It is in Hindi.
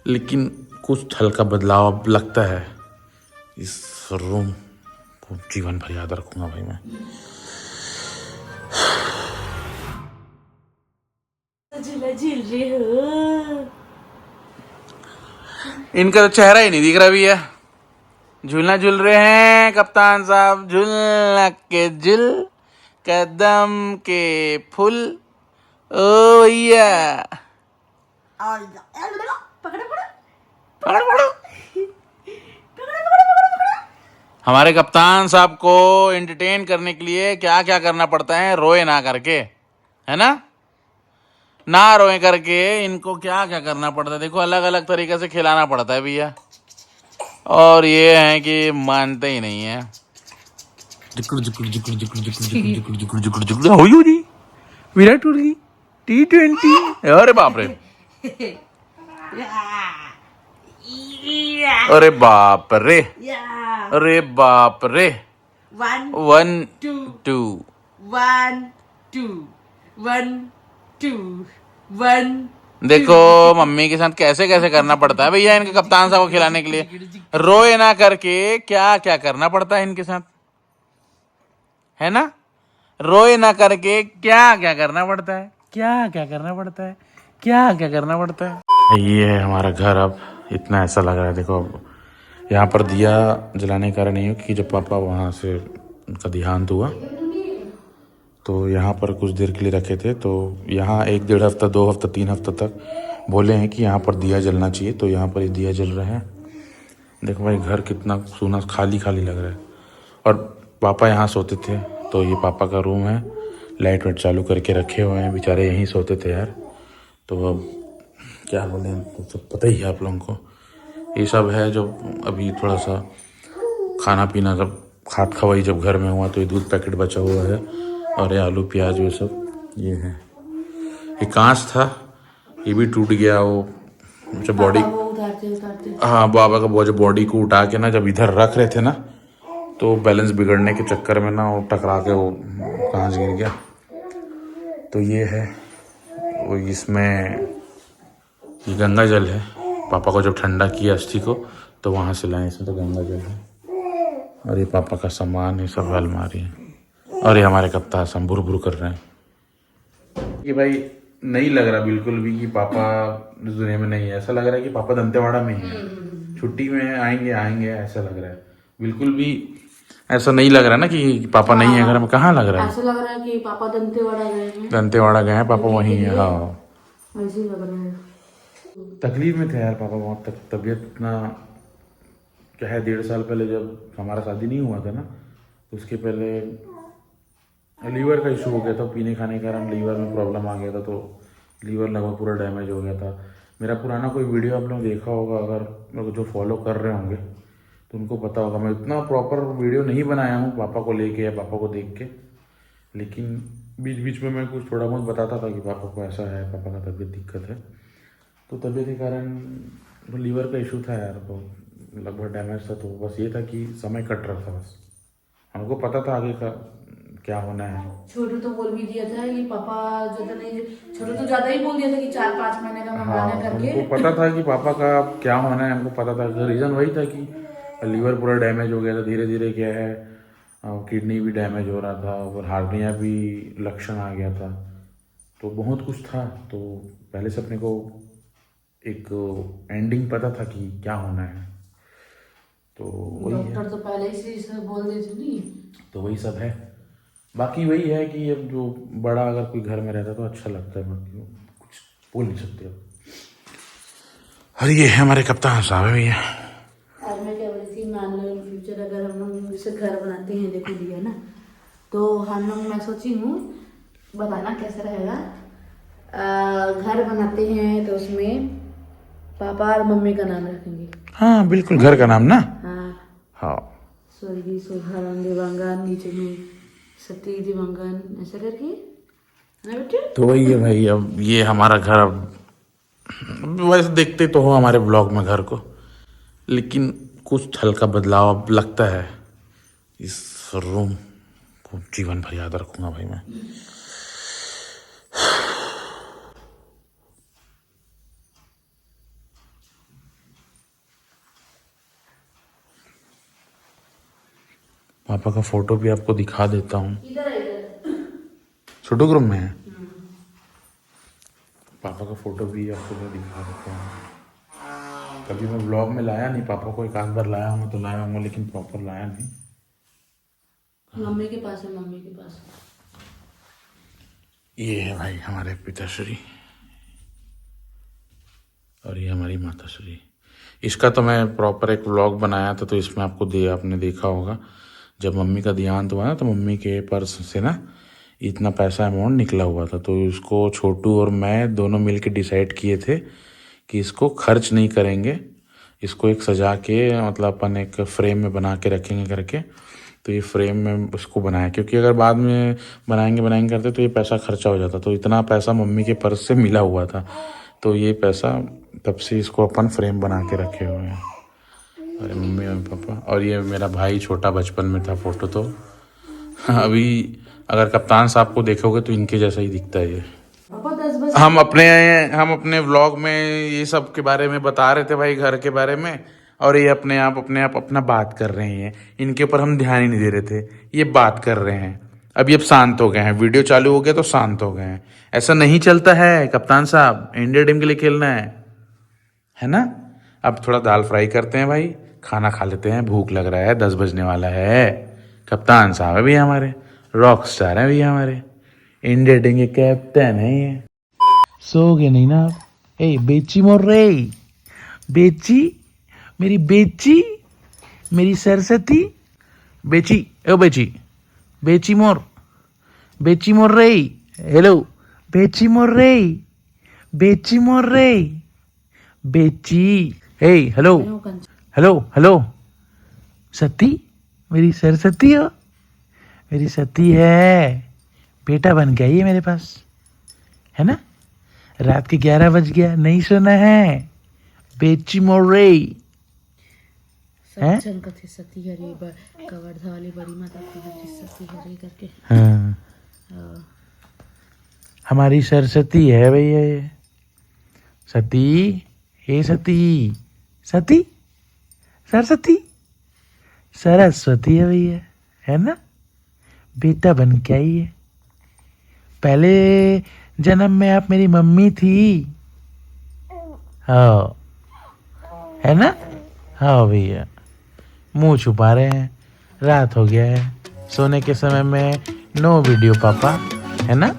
लेकिन कुछ हल्का बदलाव अब लगता है। इस रूम को जीवन भर याद रखूंगा भाई मैं। झूला झूल रहे हो। इनका तो चेहरा ही नहीं दिख रहा भैया। झूलना झूल रहे हैं कप्तान साहब, झूलना के झूल, कदम के फूल। ओ भैया पकड़ो पकड़ो पकड़ो पकड़ो। हमारे कप्तान साहब को एंटरटेन करने के लिए क्या क्या करना पड़ता है, रोए ना करके, है ना, ना रोए करके इनको क्या क्या करना पड़ता है। देखो अलग अलग तरीके से खिलाना पड़ता है भैया, और ये है कि मानते ही नहीं है। जिकुड़ जिकुड़ जिकुड़ जिकुड़ जिकुड़ जिकुड़ जिकुड़ जिकुड़ जिकुड़ जिकुड़ हो जी विराट कोहली T20। अरे बाप रे, अरे बाप रे, अरे बाप रे। 1 1 2 2 1 2 1 2 1। देखो मम्मी के साथ कैसे कैसे करना पड़ता है भैया इनके कप्तान साहब को खिलाने के लिए। रोए ना करके क्या क्या करना पड़ता है इनके साथ, है ना, रोए ना करके क्या क्या करना पड़ता है, क्या क्या करना पड़ता है, क्या क्या करना पड़ता है। ये है हमारा घर। अब इतना ऐसा लग रहा है, देखो अब यहाँ पर दिया जलाने का कारण नहीं हो कि जब पापा वहाँ से उनका देहांत हुआ तो यहाँ पर कुछ देर के लिए रखे थे, तो यहाँ 1 डेढ़ हफ्ता 2 हफ्ता 3 हफ्ता तक बोले हैं कि यहाँ पर दिया जलना चाहिए, तो यहाँ पर ये दिया जल रहा है। देखो भाई घर कितना सूना खाली खाली लग रहा है। और पापा यहाँ सोते थे, तो ये पापा का रूम है, लाइट वाइट चालू करके रखे हुए हैं, बेचारे यहीं सोते थे यार। तो अब क्या बोले, तो सब पता ही है आप लोगों को। ये सब है जो अभी थोड़ा सा खाना पीना जब खाट खवाई जब घर में हुआ तो ये दूध पैकेट बचा हुआ है, और ये आलू प्याज ये सब ये है। ये कांच था, ये भी टूट गया। वो जब बॉडी, उतारते हाँ बाबा का वो जो बॉडी को उठा के ना जब इधर रख रहे थे ना, तो बैलेंस बिगड़ने के चक्कर में ना वो टकरा के वो कांच गिर गया। तो ये है वो, इसमें ये गंगा जल है। पापा को जब ठंडा किया अस्थि को तो वहाँ से लाए, इसमें तो गंगा जल है। और ये पापा का सामान ये सब अलमारी है। और ये हमारे कप्तान साहब बुर कर रहे हैं कि भाई नहीं लग रहा बिल्कुल भी कि पापा इस दुनिया में नहीं है। ऐसा लग रहा है कि पापा दंतेवाड़ा में ही है, छुट्टी में आएंगे आएंगे ऐसा लग रहा है। बिल्कुल भी ऐसा नहीं लग रहा ना कि पापा नहीं है घर में। कहाँ लग रहा है, ऐसा लग रहा है कि पापा दंतेवाड़ा गए हैं। दंतेवाड़ा गए हैं पापा, वहीं है। हाँ ऐसे ही लग रहा है। तकलीफ में थे यार पापा बहुत। तबीयत इतना क्या है, 1.5 साल पहले जब हमारा शादी नहीं हुआ था ना, उसके पहले लीवर का इशू हो गया था। पीने खाने के कारण लीवर में प्रॉब्लम आ गया था, तो लीवर लगभग पूरा डैमेज हो गया था। मेरा पुराना कोई वीडियो आप लोग देखा होगा, अगर लोग जो फॉलो कर रहे होंगे तो उनको पता होगा। मैं इतना प्रॉपर वीडियो नहीं बनाया हूँ पापा को लेके या पापा को देख के, लेकिन बीच बीच में मैं कुछ थोड़ा बहुत बताता था कि पापा को ऐसा है, पापा का तबीयत दिक्कत है। तो तबीयत के कारण लीवर का इशू था यार, तो लगभग डैमेज था। तो बस ये था कि समय कट रहा था, बस हमको पता था आगे का क्या होना है। छोटू तो बोल भी दिया था कि पापा ज्यादा नहीं, छोटू तो ज्यादा ही बोल दिया था कि 4-5 महीने का मंगाना करके। हमको पता था कि पापा का क्या होना है, हमको पता था। रीज़न वही था कि लीवर पूरा डैमेज हो गया था, धीरे धीरे क्या है किडनी भी डैमेज हो रहा था और हार्निया भी लक्षण आ गया था। तो बहुत कुछ था। तो पहले से अपने को एक एंडिंग पता था कि क्या होना है। तो वही है, डॉक्टर तो पहले ही से बोल देते थे नहीं। तो वही सब है। बाकी वही है कि अब जो बड़ा अगर कोई घर में रहता तो अच्छा लगता है, बाकी कुछ बोल नहीं सकते अब। और ये है हमारे कप्तान साहब है भैया। आज मैं क्या बोली थी, मान लो इन फ्यूचर अगर हम लोग जैसे घर बनाते हैं, देखो लिया ना, तो हम लोग, मैं सोची हूँ, बताना कैसा रहेगा। घर बनाते हैं तो उसमें पापा और मम्मी का नाम रखेंगे। हाँ बिल्कुल, घर का नाम ना। हाँ, हाँ स्वर्गीय शोभाराम देवांगन, नीचे में सती देवांगन, ऐसा करके ना बेटे। तो वही है भाई। अब ये हमारा घर, अब वैसे देखते तो हो हमारे ब्लॉग में घर को, लेकिन कुछ हल्का बदलाव अब लगता है। इस रूम को जीवन भर याद रखूंगा भाई मैं। पापा का फोटो भी आपको दिखा देता हूँ। इधर है, इधर। छोटू ग्रुप में है। पापा का फोटो भी आपको मैं दिखा देता हूँ। कभी मैं व्लॉग में लाया नहीं, पापा को एक आध बार लाया हूँ तो लाया हूँ, लेकिन प्रॉपर लाया नहीं। मम्मी के पास है, मम्मी के पास। ये है भाई हमारे पिताश्री और ये हमारी माताश्री। इसका तो मैं प्रॉपर एक व्लॉग बनाया था, तो इसमें आपने देखा होगा जब मम्मी का देहांत हुआ ना, तो मम्मी के पर्स से ना इतना पैसा अमाउंट निकला हुआ था। तो इसको छोटू और मैं दोनों मिलके डिसाइड किए थे कि इसको खर्च नहीं करेंगे, इसको एक सजा के मतलब अपन एक फ्रेम में बना के रखेंगे करके। तो ये फ्रेम में उसको बनाया, क्योंकि अगर बाद में बनाएंगे करते तो ये पैसा खर्चा हो जाता। तो इतना पैसा मम्मी के पर्स से मिला हुआ था, तो ये पैसा तब से इसको अपन फ्रेम बना के रखे हुए हैं। अरे मम्मी और पापा, और ये मेरा भाई छोटा बचपन में था फोटो। तो अभी अगर कप्तान साहब को देखोगे तो इनके जैसा ही दिखता है ये। पापा 10 बजे हम अपने व्लॉग में ये सब के बारे में बता रहे थे भाई, घर के बारे में, और ये अपने आप अपना बात कर रहे हैं। इनके ऊपर हम ध्यान ही नहीं दे रहे थे, ये बात कर रहे हैं। अभी अब शांत हो गए हैं, वीडियो चालू हो गया तो शांत हो गए हैं। ऐसा नहीं चलता है कप्तान साहब, इंडिया टीम के लिए खेलना है ना। अब थोड़ा दाल फ्राई करते हैं भाई, खाना खा लेते हैं, भूख लग रहा है, 10 बजने वाला है। कप्तान साहब है भैया हमारे, रॉक स्टार है भैया हमारे, इंडिया टीम के कैप्टन है ये। सो गए नहीं ना आप? ए बेची मोर रे, बेची मेरी बेची, मेरी सरस्वती बेची, ओ बेची, बेची मोर रे, हेलो बेची मोर रे, बेची मोर रे, बेची, हे हेलो हेलो सती, मेरी सरस्वती हो, मेरी सती है, बेटा बन गया ये मेरे पास, है ना। रात के 11 बज गया, नहीं सोना है, बेची मोरे हैं। कथे सती हरी कवर्धा वाली बड़ी माता की सती हरी करके। हाँ, हमारी सरस्वती है भैया ये, सती, हे सती, सती सरस्वती, सरस्वती है भैया, है ना। बेटा बन के आई है। पहले जन्म में आप मेरी मम्मी थी, हाँ, है ना। हाँ भैया, मुंह छुपा रहे हैं, रात हो गया है, सोने के समय में नो वीडियो पापा, है ना।